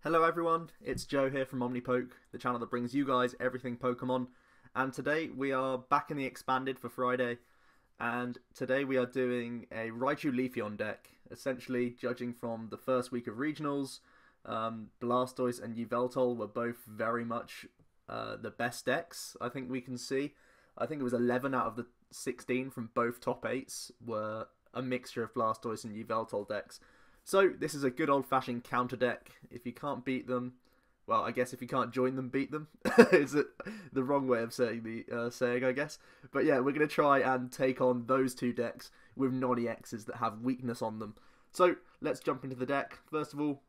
Hello everyone, it's Joe here from Omnipoke, the channel that brings you guys everything Pokemon. And today we are back in the Expanded for Friday. And today we are doing a Raichu Leafeon deck. Essentially, judging from the first week of Regionals, Blastoise and Yveltal were both very much the best decks, I think we can see. I think it was 11 out of the 16 from both top 8s were a mixture of Blastoise and Yveltal decks. So this is a good old-fashioned counter deck. If you can't beat them, well, I guess if you can't join them, beat them. Is it the wrong way of saying the saying, I guess? But yeah, we're going to try and take on those two decks with non-EXs that have weakness on them. So let's jump into the deck. First of all,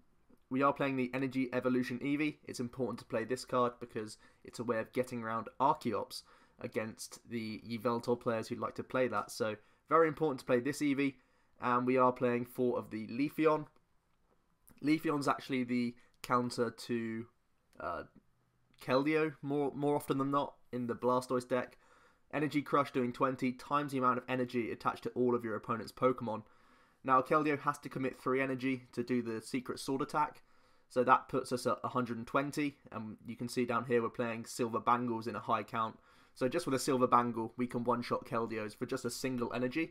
we are playing the Energy Evolution Eevee. It's important to play this card because it's a way of getting around Archeops against the Yveltal players who like to play that. So very important to play this Eevee. And we are playing 4 of the Leafeon. Leafeon's actually the counter to Keldeo more often than not in the Blastoise deck. Energy Crush doing 20 times the amount of energy attached to all of your opponent's Pokemon. Now Keldeo has to commit 3 energy to do the Secret Sword attack, so that puts us at 120. And you can see down here we're playing Silver Bangles in a high count. So just with a Silver Bangle, we can one-shot Keldeos for just a single energy.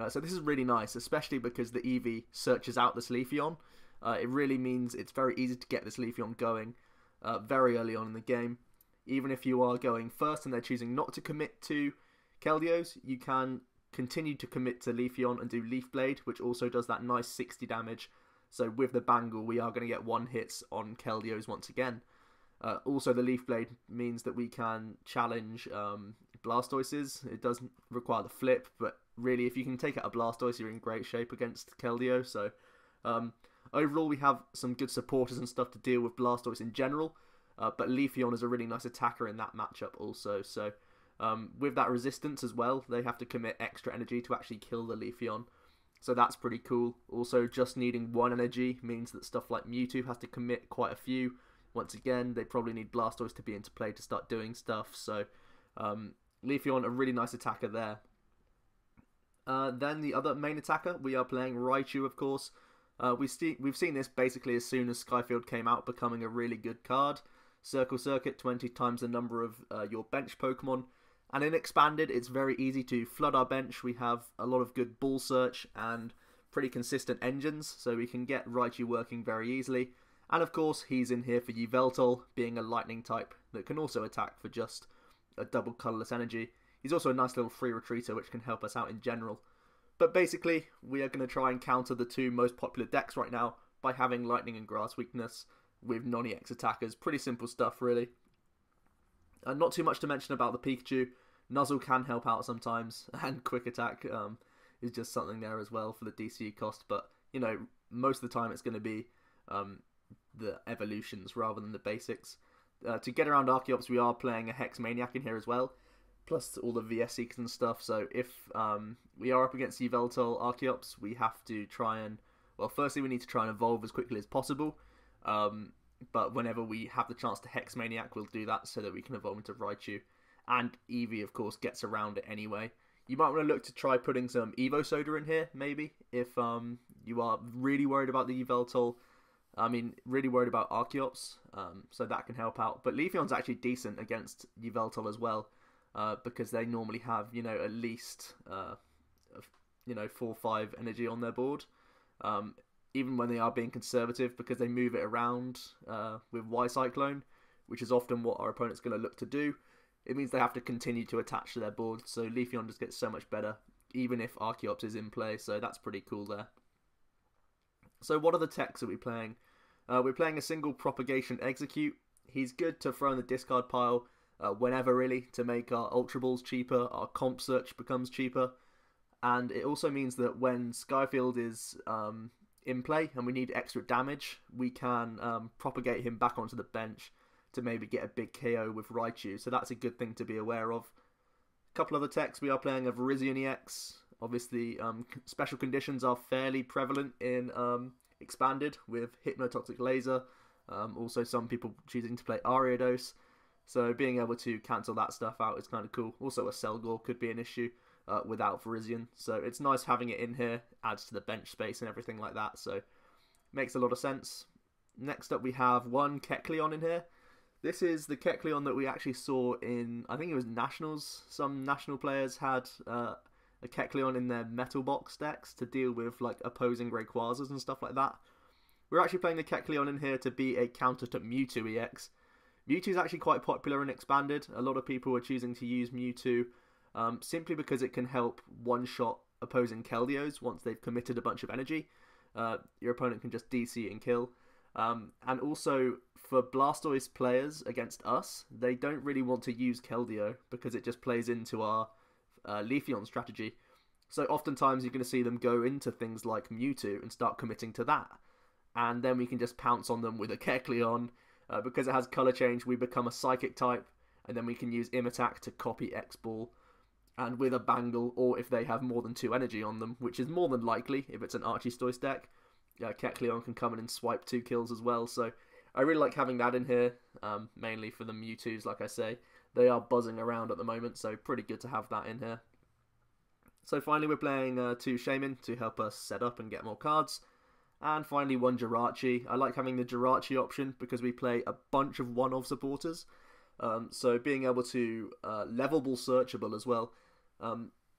So this is really nice, especially because the Eevee searches out this Leafeon. It really means it's very easy to get this Leafeon going very early on in the game. Even if you are going first and they're choosing not to commit to Keldeos, you can continue to commit to Leafeon and do Leaf Blade, which also does that nice 60 damage. So with the Bangle, we are going to get 1 hits on Keldeos once again. Also, the Leaf Blade means that we can challenge Blastoises. It doesn't require the flip, but really, if you can take out a Blastoise, you're in great shape against Keldeo. So, overall, we have some good supporters and stuff to deal with Blastoise in general. But Leafeon is a really nice attacker in that matchup also. So, with that resistance as well, they have to commit extra energy to actually kill the Leafeon. So that's pretty cool. Also, just needing 1 energy means that stuff like Mewtwo has to commit quite a few. Once again, they probably need Blastoise to be into play to start doing stuff. So, Leafeon, a really nice attacker there. Then the other main attacker, we are playing Raichu, of course. We've seen this basically as soon as Skyfield came out, becoming a really good card. Circle Circuit, 20 times the number of your bench Pokemon. And in Expanded, it's very easy to flood our bench. We have a lot of good ball search and pretty consistent engines, so we can get Raichu working very easily. And of course, he's in here for Yveltal, being a lightning type that can also attack for just a double colourless energy. He's also a nice little free retreater which can help us out in general. But basically, we are going to try and counter the 2 most popular decks right now by having lightning and grass weakness with non-EX attackers. Pretty simple stuff, really. Not too much to mention about the Pikachu. Nuzzle can help out sometimes, and quick attack is just something there as well for the DC cost. But, you know, most of the time it's going to be the evolutions rather than the basics. To get around Archeops, we are playing a Hex Maniac in here as well, plus all the VS Seekers and stuff. So if we are up against Yveltal Archeops, we have to try and, well, firstly we need to try and evolve as quickly as possible. But whenever we have the chance to Hex Maniac, we'll do that so that we can evolve into Raichu. And Eevee, of course, gets around it anyway. You might want to look to try putting some Evo Soda in here, maybe, if you are really worried about the Yveltal. I mean, really worried about Archeops, so that can help out. But Leafeon's actually decent against Yveltal as well, because they normally have, you know, at least, 4 or 5 energy on their board. Even when they are being conservative, because they move it around with Y-Cyclone, which is often what our opponent's going to look to do. It means they have to continue to attach to their board, so Leafeon just gets so much better, even if Archeops is in play, so that's pretty cool there. So what are the techs that we're playing? We're playing a single Propagation Exeggcute. He's good to throw in the discard pile whenever, really, to make our Ultra Balls cheaper, our Comp Search becomes cheaper, and it also means that when Skyfield is in play and we need extra damage, we can propagate him back onto the bench to maybe get a big KO with Raichu, so that's a good thing to be aware of. A couple other techs, we are playing a Virizion Ex. Obviously, special conditions are fairly prevalent in Expanded with Hypnotoxic Laser. Also, some people choosing to play Ariados, so being able to cancel that stuff out is kind of cool. Also, a Selgor could be an issue without Virizion, so it's nice having it in here, adds to the bench space and everything like that, so makes a lot of sense. Next up we have one Kecleon in here. This is the Kecleon that we actually saw in, I think it was Nationals. Some National players had a Kecleon in their Metal Box decks to deal with like opposing Rayquazas and stuff like that. We're actually playing the Kecleon in here to be a counter to Mewtwo EX. Mewtwo is actually quite popular and expanded. A lot of people are choosing to use Mewtwo simply because it can help one-shot opposing Keldeos once they've committed a bunch of energy. Your opponent can just DC and kill. And also, for Blastoise players against us, they don't really want to use Keldeo because it just plays into our Leafeon strategy. So oftentimes you're going to see them go into things like Mewtwo and start committing to that. And then we can just pounce on them with a Kecleon. Because it has colour change, we become a Psychic type. And then we can use Imitak to copy X-Ball. And with a Bangle, or if they have more than 2 energy on them, which is more than likely if it's an Archestoise deck, Kecleon can come in and swipe 2 kills as well. So I really like having that in here, mainly for the Mewtwo's, like I say. They are buzzing around at the moment, so pretty good to have that in here. So finally we're playing 2 Shaymin to help us set up and get more cards. And finally one Jirachi. I like having the Jirachi option because we play a bunch of one-of supporters. So being able to level ball searchable as well.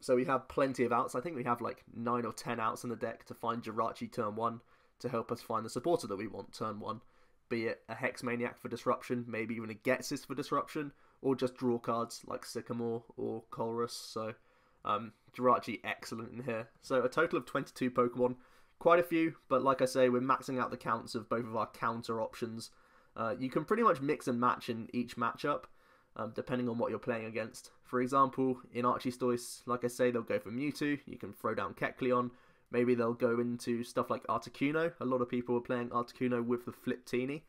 So we have plenty of outs. I think we have like 9 or 10 outs in the deck to find Jirachi turn 1 to help us find the supporter that we want turn 1. Be it a Hex Maniac for disruption, maybe even a Ghetsis for disruption, or just draw cards like Sycamore or Colress. So Jirachi excellent in here. So a total of 22 Pokemon. Quite a few, but like I say, we're maxing out the counts of both of our counter options. You can pretty much mix and match in each matchup, depending on what you're playing against. For example, in Archestoise, like I say, they'll go for Mewtwo. You can throw down Kecleon. Maybe they'll go into stuff like Articuno. A lot of people are playing Articuno with the Flip-Teeny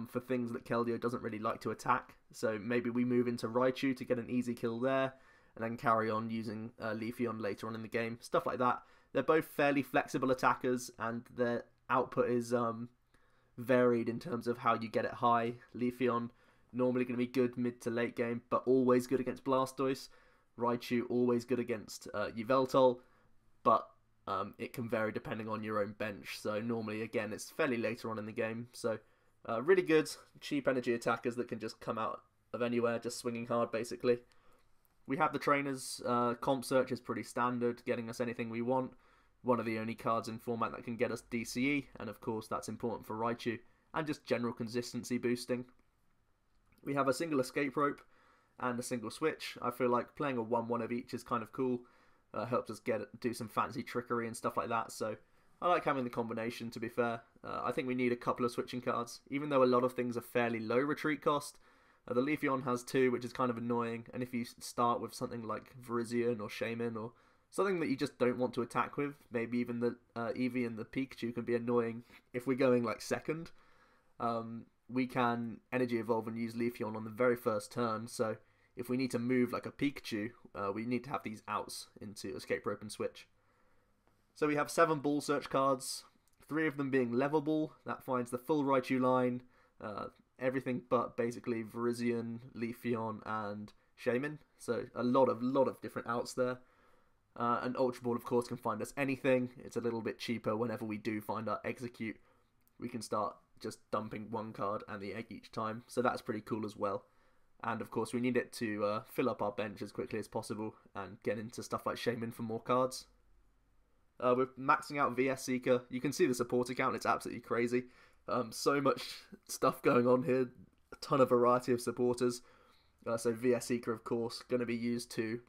for things that Keldeo doesn't really like to attack. So maybe we move into Raichu to get an easy kill there, and then carry on using Leafeon later on in the game. Stuff like that. They're both fairly flexible attackers, and their output is varied in terms of how you get it high. Leafeon normally going to be good mid to late game, but always good against Blastoise. Raichu always good against Yveltal, but it can vary depending on your own bench. So normally, again, it's fairly later on in the game. So really good, cheap energy attackers that can just come out of anywhere, just swinging hard basically. We have the trainers. Comp search is pretty standard, getting us anything we want. One of the only cards in format that can get us DCE, and of course that's important for Raichu, and just general consistency boosting. We have a single escape rope and a single switch. I feel like playing a 1-1 of each is kind of cool. Helps us do some fancy trickery and stuff like that, so I like having the combination, to be fair. I think we need a couple of switching cards, even though a lot of things are fairly low retreat cost. The Leafeon has 2, which is kind of annoying, and if you start with something like Virizion or Shaymin or something that you just don't want to attack with, maybe even the Eevee and the Pikachu can be annoying if we're going like second. We can Energy Evolve and use Leafeon on the very first turn, so if we need to move like a Pikachu, we need to have these outs into Escape Rope and Switch. So we have 7 Ball Search cards, 3 of them being Level Ball, that finds the full Raichu line, everything but basically Virizion, Leafeon, and Shaymin. So a lot of different outs there. And Ultra Ball, of course, can find us anything. It's a little bit cheaper whenever we do find our Exeggcute. We can start just dumping 1 card and the egg each time. So that's pretty cool as well. And of course, we need it to fill up our bench as quickly as possible and get into stuff like Shaymin for more cards. We're maxing out VS Seeker. You can see the support account. It's absolutely crazy. So much stuff going on here, a ton of variety of supporters. So VS Seeker, of course, going to be used to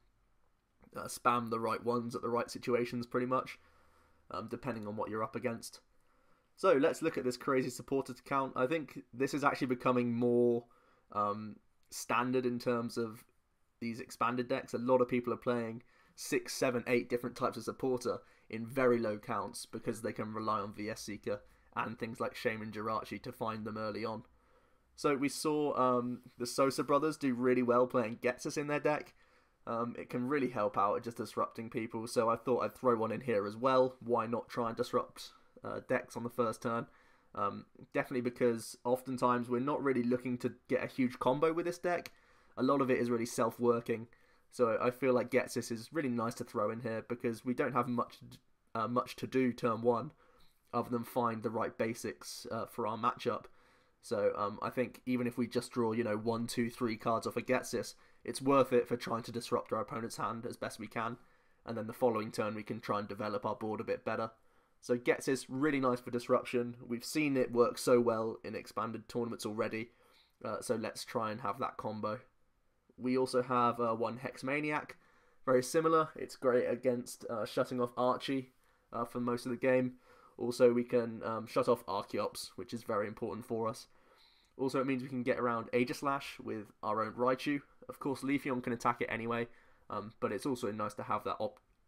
spam the right ones at the right situations, pretty much, depending on what you're up against. So let's look at this crazy supporter count. I think this is actually becoming more standard in terms of these expanded decks. A lot of people are playing 6, 7, 8 different types of supporter in very low counts because they can rely on VS Seeker and things like Shaymin Jirachi to find them early on. So we saw the Sosa brothers do really well playing Ghetsis in their deck. It can really help out at just disrupting people, so I thought I'd throw one in here as well. Why not try and disrupt decks on the first turn? Definitely because oftentimes we're not really looking to get a huge combo with this deck. A lot of it is really self-working, so I feel like Ghetsis is really nice to throw in here because we don't have much to do turn 1. other than find the right basics for our matchup. So I think even if we just draw, 1, 2, 3 cards off a Ghetsis, it's worth it for trying to disrupt our opponent's hand as best we can. And then the following turn we can try and develop our board a bit better. So Ghetsis, really nice for disruption. We've seen it work so well in expanded tournaments already. So let's try and have that combo. We also have one Hex Maniac. Very similar. It's great against shutting off Archie for most of the game. Also, we can shut off Archeops, which is very important for us. Also, it means we can get around Aegislash with our own Raichu. Of course, Leafeon can attack it anyway, but it's also nice to have that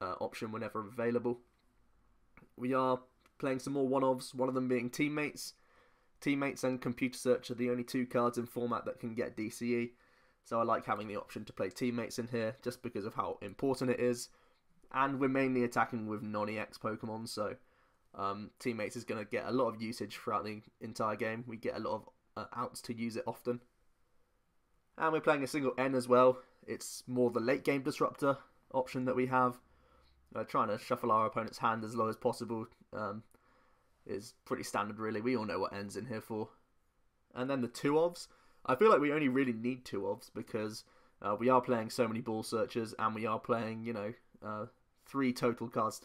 option whenever available. We are playing some more one-ofs, one of them being Teammates. Teammates and Computer Search are the only 2 cards in format that can get DCE, so I like having the option to play Teammates in here, just because of how important it is. And we're mainly attacking with non-EX Pokemon, so Teammates is going to get a lot of usage throughout the entire game. We get a lot of outs to use it often. And we're playing a single N as well. It's more the late game disruptor option that we have. Trying to shuffle our opponent's hand as low as possible is pretty standard really. We all know what N's in here for. And then the 2-ofs. I feel like we only really need 2-ofs because we are playing so many ball searchers and we are playing, 3 total cards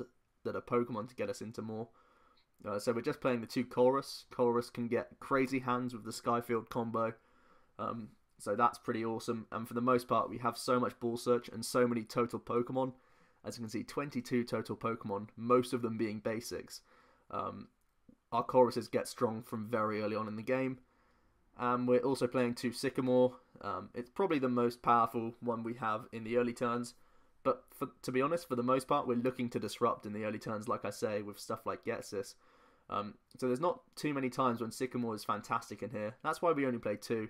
that are Pokemon to get us into more. So we're just playing the 2 Colress. Colress can get crazy hands with the Skyfield combo. So that's pretty awesome. And for the most part, we have so much ball search and so many total Pokemon. As you can see, 22 total Pokemon, most of them being basics. Our Colresses get strong from very early on in the game. And we're also playing 2 Sycamore. It's probably the most powerful one we have in the early turns. But to be honest, for the most part, we're looking to disrupt in the early turns, like I say, with stuff like Ghetsis. So there's not too many times when Sycamore is fantastic in here. That's why we only play 2.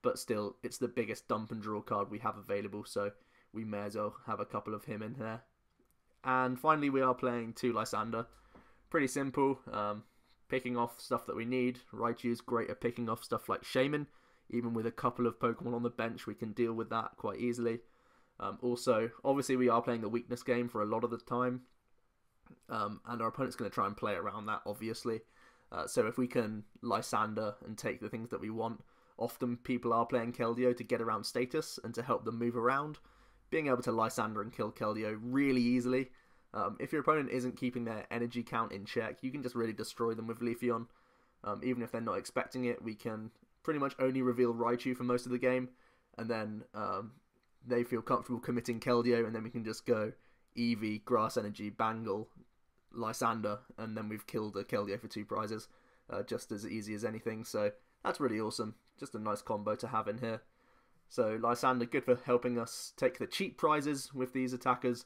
But still, it's the biggest dump and draw card we have available, so we may as well have a couple of him in here. And finally, we are playing 2 Lysandre. Pretty simple. Picking off stuff that we need. Raichu is great at picking off stuff like Shaymin. Even with a couple of Pokemon on the bench, we can deal with that quite easily. Also, obviously, we are playing the weakness game for a lot of the time. And our opponent's going to try and play around that, obviously. So if we can Lysandre and take the things that we want, often people are playing Keldeo to get around status and to help them move around. Being able to Lysandre and kill Keldeo really easily. If your opponent isn't keeping their energy count in check, you can just really destroy them with Leafeon. Even if they're not expecting it, we can pretty much only reveal Raichu for most of the game. And then they feel comfortable committing Keldeo, and then we can just go Eevee, Grass Energy, Bangle, Lysandre, and then we've killed a Keldeo for 2 prizes. Just as easy as anything, so that's really awesome. Just a nice combo to have in here. So Lysandre, good for helping us take the cheap prizes with these attackers,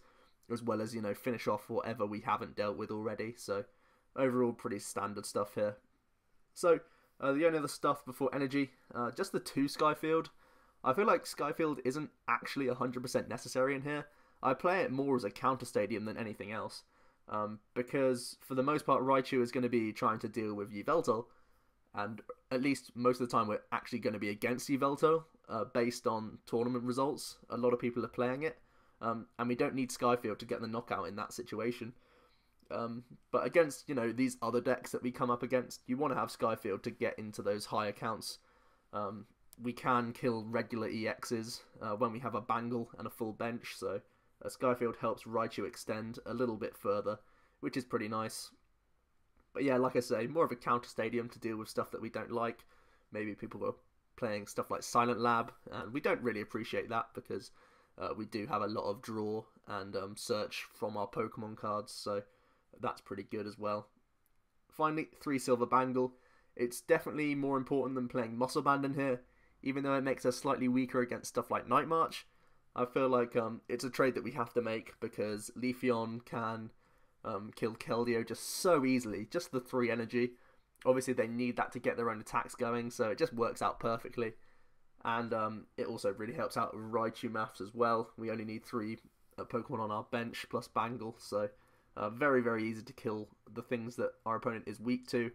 as well as, finish off whatever we haven't dealt with already. So overall, pretty standard stuff here. So the only other stuff before energy, just the 2 Skyfield. I feel like Skyfield isn't actually 100% necessary in here. I play it more as a counter stadium than anything else. Because for the most part, Raichu is going to be trying to deal with Yveltal. And at least most of the time we're actually going to be against Yveltal, based on tournament results. A lot of people are playing it. And we don't need Skyfield to get the knockout in that situation. But against, these other decks that we come up against, you want to have Skyfield to get into those higher counts. We can kill regular EXs when we have a Bangle and a full bench, so Skyfield helps Raichu extend a little bit further, which is pretty nice. But yeah, like I say, more of a counter stadium to deal with stuff that we don't like. Maybe people were playing stuff like Silent Lab, and we don't really appreciate that because we do have a lot of draw and search from our Pokemon cards, so that's pretty good as well. Finally, 3 Silver Bangle. It's definitely more important than playing Muscle Band in here, even though it makes us slightly weaker against stuff like Night March. I feel like it's a trade that we have to make because Leafeon can kill Keldeo just so easily, just the 3 energy. Obviously they need that to get their own attacks going, so it just works out perfectly. And it also really helps out with Raichu maths as well. We only need 3 Pokemon on our bench plus Bangle, so very, very easy to kill the things that our opponent is weak to.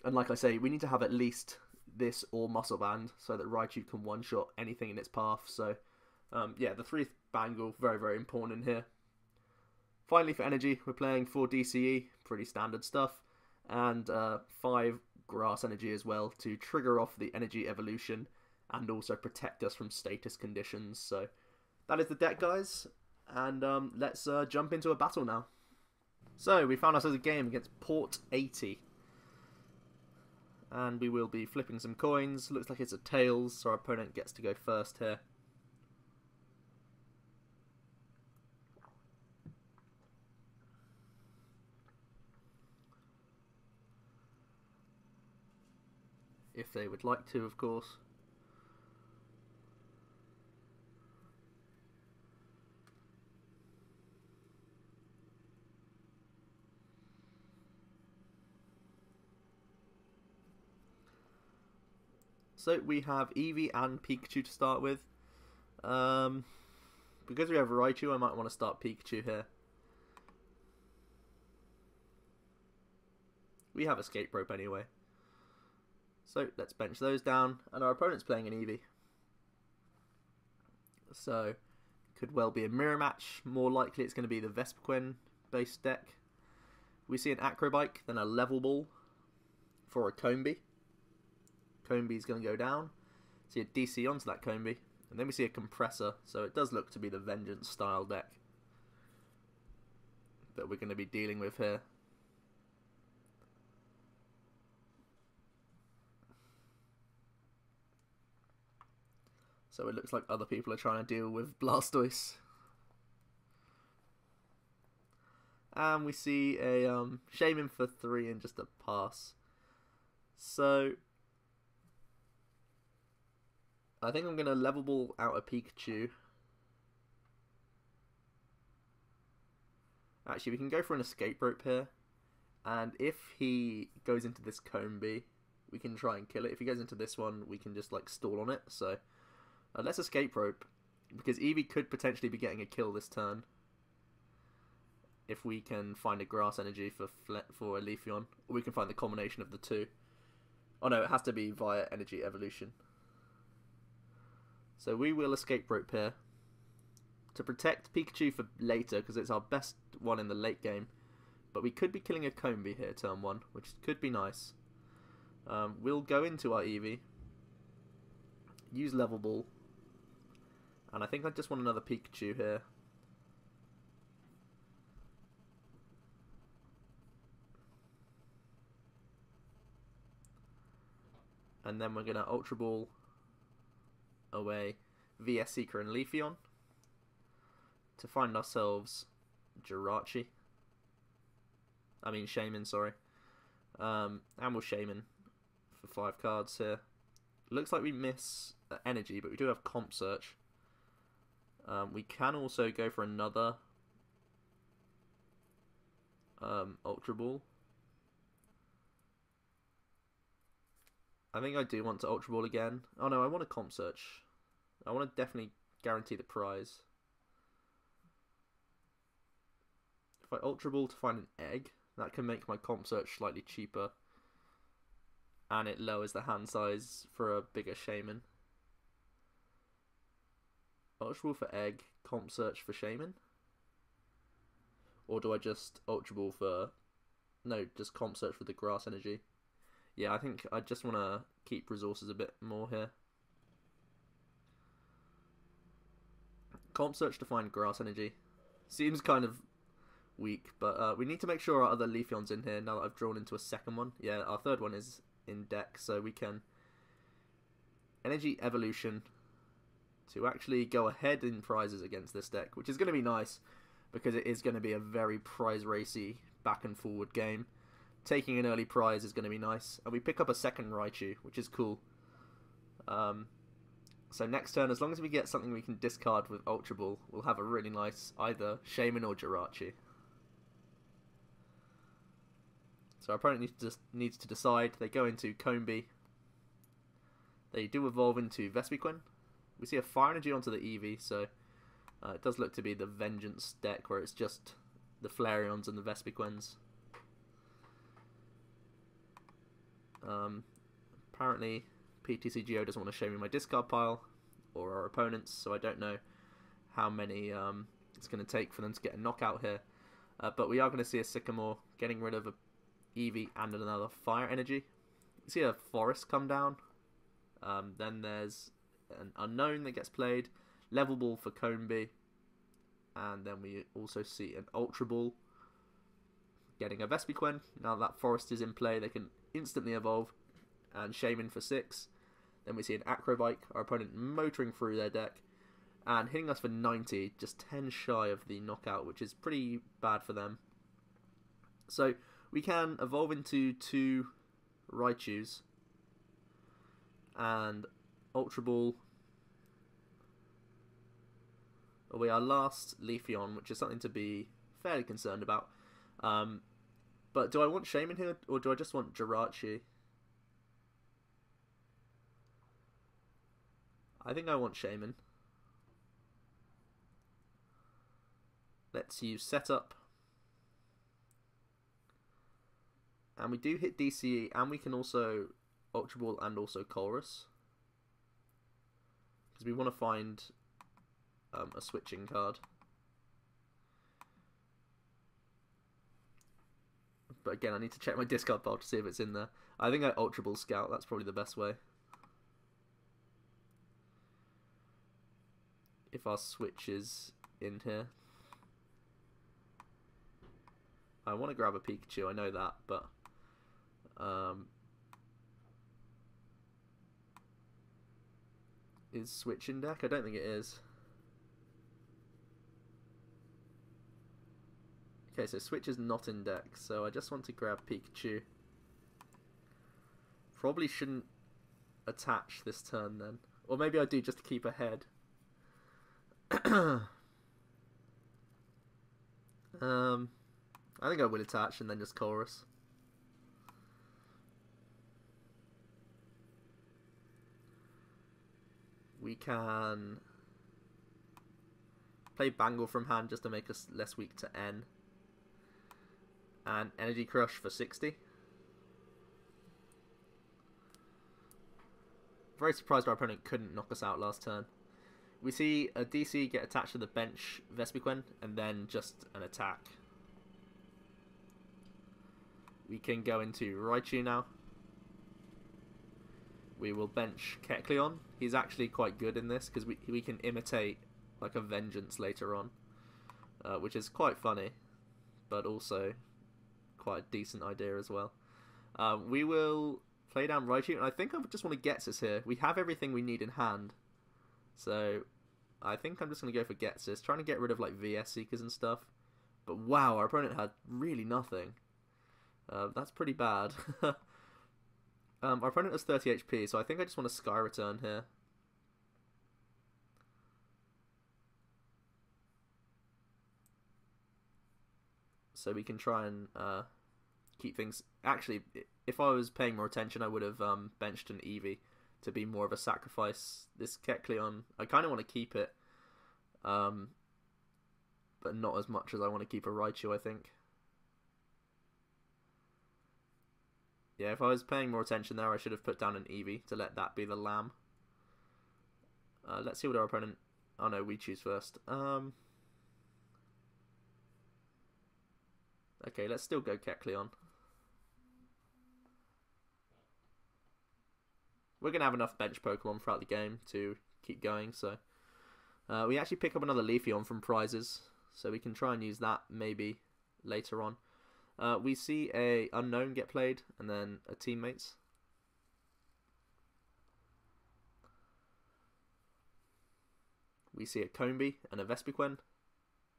And like I say, we need to have at least this or Muscle Band so that Raichu can one-shot anything in its path. So yeah, the 3th Bangle, very, very important in here. Finally, for energy, we're playing 4 DCE, pretty standard stuff. and 5 grass energy as well to trigger off the energy evolution and also protect us from status conditions. So that is the deck, guys, and let's jump into a battle now. So we found ourselves a game against Port 80, and we will be flipping some coins. Looks like it's a tails, so our opponent gets to go first here. If they would like to, of course. So we have Eevee and Pikachu to start with. Because we have Raichu, I might want to start Pikachu here. We have Escape Rope anyway. So let's bench those down, and our opponent's playing an Eevee. So could well be a mirror match. More likely it's going to be the Vespiquen based deck. We see an Acrobike, then a Level Ball for a Combee. Combee's going to go down. See a DC onto that Combee, and then we see a Compressor. So it does look to be the Vengeance style deck that we're going to be dealing with here. So it looks like other people are trying to deal with Blastoise. And we see a Shaymin for 3 and just a pass. So I think I'm going to Level Ball out a Pikachu. Actually, we can go for an Escape Rope here. And if he goes into this Combee, we can try and kill it. If he goes into this one, we can just like stall on it. So let's Escape Rope, because Eevee could potentially be getting a kill this turn if we can find a Grass Energy for a Leafeon, or we can find the combination of the two. Oh no, it has to be via Energy Evolution. So we will Escape Rope here to protect Pikachu for later, because it's our best one in the late game. But we could be killing a Combee here turn 1, which could be nice. We'll go into our Eevee, use Level Ball, and I think I just want another Pikachu here. And then we're going to Ultra Ball away VS Seeker and Leafeon to find ourselves Jirachi. Shaymin, sorry. And we'll Shaymin for 5 cards here. Looks like we miss energy, but we do have Comp Search. We can also go for another Ultra Ball. I think I do want to Ultra Ball again. Oh no, I want a Comp Search. I want to definitely guarantee the prize. If I Ultra Ball to find an egg, that can make my Comp Search slightly cheaper. And it lowers the hand size for a bigger Shaymin. Ultra Ball for egg, Comp Search for Shaymin? Or do I just Ultra Ball for... No, just Comp Search for the Grass Energy. Yeah, I think I just want to keep resources a bit more here. Comp Search to find Grass Energy. Seems kind of weak, but we need to make sure our other Leafeon's in here now that I've drawn into a second one. Yeah, our third one is in deck, so we can Energy Evolution to actually go ahead in prizes against this deck, which is going to be nice because it is going to be a very prize racy back and forward game. Taking an early prize is going to be nice, and we pick up a second Raichu, which is cool. So next turn, as long as we get something we can discard with Ultra Ball, we'll have a really nice either Shaymin or Jirachi. So our opponent needs to decide. They go into Combee. They do evolve into Vespiquen. We see a Fire Energy onto the Eevee, so it does look to be the Vengeance deck, where it's just the Flareons and the Vespiquens. Apparently PTCGO doesn't want to show me my discard pile or our opponents, so I don't know how many it's going to take for them to get a knockout here. But we are going to see a Sycamore getting rid of Eevee and another fire energy. You see a forest come down. Then there's an unknown that gets played. Level Ball for Combee. And then we also see an Ultra Ball getting a Vespiquen. Now that forest is in play, they can instantly evolve. And Shaymin for 6. Then we see an Acrobike, our opponent motoring through their deck. And hitting us for 90, just 10 shy of the knockout, which is pretty bad for them. So we can evolve into 2 Raichus. And Ultra Ball away our last Leafeon, which is something to be fairly concerned about. But do I want Shaymin here, or do I just want Jirachi? I think I want Shaymin. Let's use Setup. And we do hit DCE, and we can also Ultra Ball and also Colress. Because we want to find a switching card. But again, I need to check my discard pile to see if it's in there. I think I Ultra Ball Scout, that's probably the best way. If our switch is in here. I want to grab a Pikachu, I know that, but is switch in deck? I don't think it is. Okay, so switch is not in deck, so I just want to grab Pikachu. Probably shouldn't attach this turn then. Or maybe I do just to keep ahead. I think I will attach and then just Chorus. We can play Bangle from hand just to make us less weak to N. And Energy Crush for 60. Very surprised our opponent couldn't knock us out last turn. We see a DC get attached to the bench Vespiquen and then just an attack. We can go into Raichu now. We will bench Kecleon. He's actually quite good in this because we can imitate like a Vengeance later on, which is quite funny, but also quite a decent idea as well. We will play down Raichu, and I think I just want to Ghetsis here. We have everything we need in hand, so I think I'm just going to go for Ghetsis, trying to get rid of like VS Seekers and stuff. But wow, our opponent had really nothing. That's pretty bad. Our opponent has 30 HP, so I think I just want to Sky Return here. So we can try and keep things... Actually, if I was paying more attention, I would have benched an Eevee to be more of a sacrifice. This Kecleon, I kind of want to keep it, but not as much as I want to keep a Raichu, I think. Yeah, if I was paying more attention there, I should have put down an Eevee to let that be the lamb. Let's see what our opponent... Oh no, we choose first. Okay, let's still go Kecleon. We're going to have enough bench Pokemon throughout the game to keep going, so... we actually pick up another Leafeon from prizes, so we can try and use that maybe later on. We see a unknown get played, and then a teammates. We see a Combee, and a Vespiquen,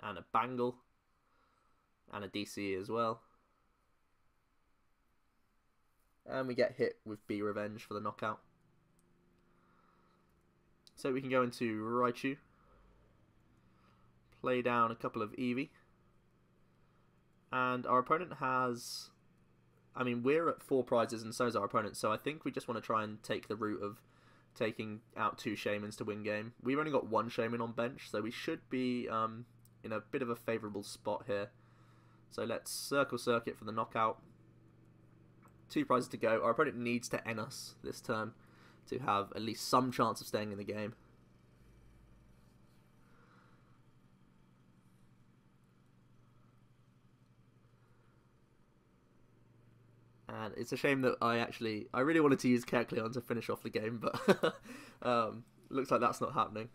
and a Bangle, and a DCE as well. And we get hit with B Revenge for the knockout. So we can go into Raichu, play down a couple of Eevee. And our opponent has... I mean, we're at 4 prizes and so is our opponent, so I think we just want to try and take the route of taking out 2 Shaymins to win game. We've only got 1 Shaymin on bench, so we should be in a bit of a favourable spot here. So let's Circle Circuit for the knockout. 2 prizes to go. Our opponent needs to N us this turn to have at least some chance of staying in the game. And it's a shame that I really wanted to use Kecleon to finish off the game, but looks like that's not happening.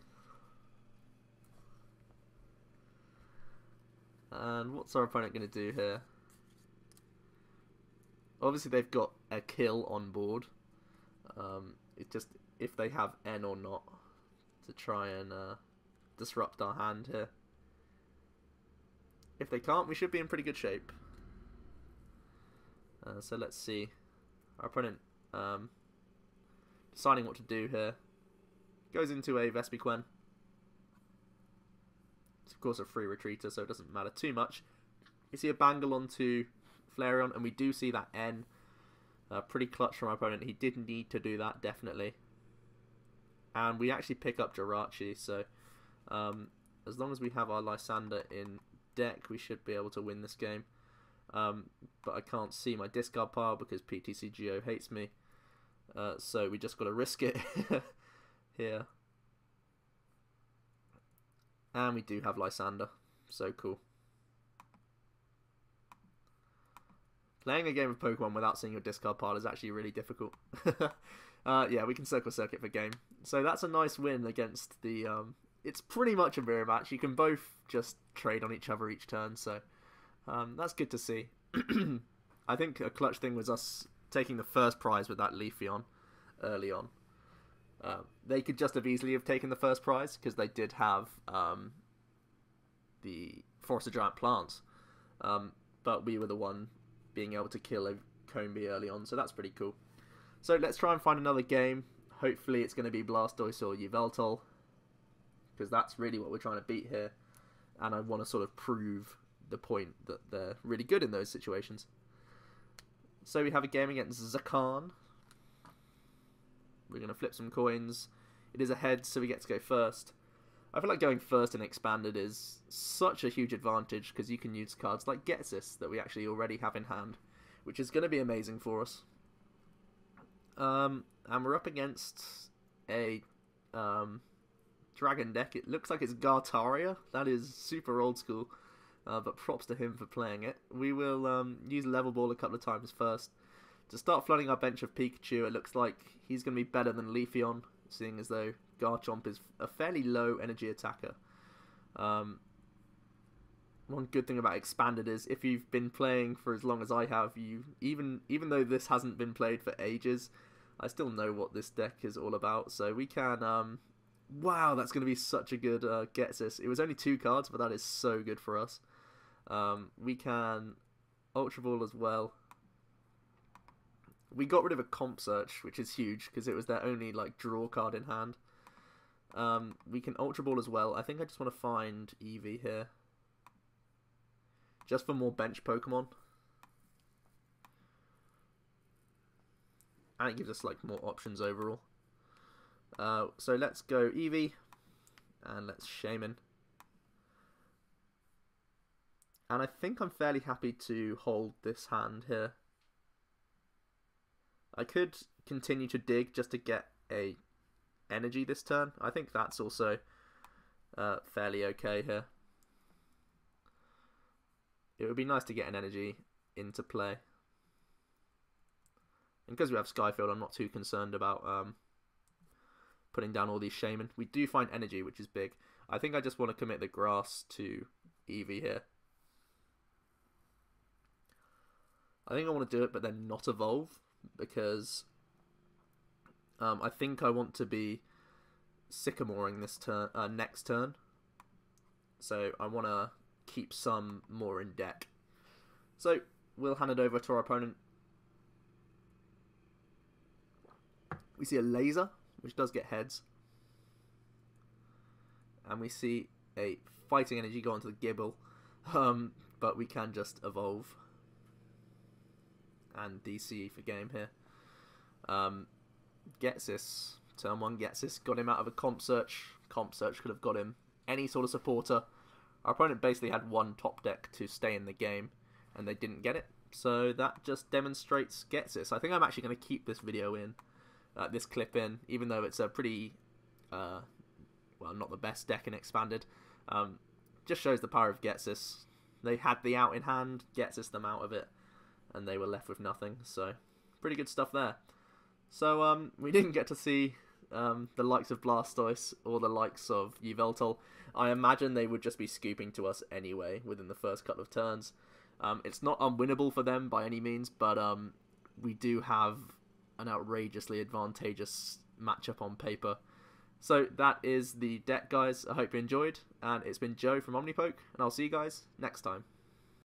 And what's our opponent going to do here? Obviously they've got a kill on board. It's just if they have N or not to try and disrupt our hand here. If they can't, we should be in pretty good shape. So let's see. Our opponent deciding what to do here. Goes into a Vespiquen. It's of course a free retreater, so it doesn't matter too much. You see a Bangle onto Flareon, and we do see that N. Pretty clutch from our opponent. He did need to do that, definitely. And we actually pick up Jirachi, so as long as we have our Lysandre in deck, we should be able to win this game. But I can't see my discard pile because PTCGO hates me. So we just got to risk it here. And we do have Lysandre. So cool. Playing a game of Pokemon without seeing your discard pile is actually really difficult. Yeah, we can Circle Circuit for game. So that's a nice win against the... it's pretty much a mirror match. You can both just trade on each other each turn, so that's good to see. I think a clutch thing was us taking the first prize with that Leafeon early on. They could just have easily have taken the first prize because they did have the Forest of Giant Plants. But we were the one being able to kill a Combi early on, so that's pretty cool. So let's try and find another game. Hopefully it's going to be Blastoise or Yveltal, because that's really what we're trying to beat here. And I want to sort of prove the point that they're really good in those situations. So we have a game against Zakan. We're going to flip some coins. It is a head, so we get to go first. I feel like going first in Expanded is such a huge advantage, because you can use cards like Ghetsis that we actually already have in hand, which is going to be amazing for us. And we're up against a dragon deck. It looks like it's Gartaria. That is super old school, but props to him for playing it. We will use Level Ball a couple of times first. To start flooding our bench of Pikachu, it looks like he's going to be better than Leafeon, seeing as though Garchomp is a fairly low energy attacker. One good thing about Expanded is if you've been playing for as long as I have, even though this hasn't been played for ages, I still know what this deck is all about. So we can... wow, that's going to be such a good Ghetsis. It was only 2 cards, but that is so good for us. We can Ultra Ball as well. We got rid of a Comp Search, which is huge, because it was their only like draw card in hand. We can Ultra Ball as well. I think I just want to find Eevee here, just for more bench Pokemon. And it gives us like more options overall. So let's go Eevee, and let's Shaymin. And I think I'm fairly happy to hold this hand here. I could continue to dig just to get a energy this turn. I think that's also fairly okay here. It would be nice to get an energy into play. And because we have Skyfield, I'm not too concerned about putting down all these Shaymin. We do find energy, which is big. I think I just want to commit the grass to Eevee here. I think I want to do it, but then not evolve, because I think I want to be Sycamoring this turn, next turn. So I want to keep some more in deck. So we'll hand it over to our opponent. We see a Laser, which does get heads. And we see a Fighting Energy go onto the Gibble. But we can just evolve. And DC for game here. Ghetsis, turn 1 Ghetsis, got him out of a Comp Search. Comp Search could have got him any sort of supporter. Our opponent basically had one top deck to stay in the game, and they didn't get it. So that just demonstrates Ghetsis. I think I'm actually going to keep this video in, this clip in, even though it's a pretty, well, not the best deck in Expanded. Just shows the power of Ghetsis. They had the out in hand, Ghetsis them out of it. and they were left with nothing. So pretty good stuff there. So we didn't get to see the likes of Blastoise or the likes of Yveltal. I imagine they would just be scooping to us anyway within the first couple of turns. It's not unwinnable for them by any means, but we do have an outrageously advantageous matchup on paper. So that is the deck, guys. I hope you enjoyed, and it's been Joe from Omnipoke, and I'll see you guys next time.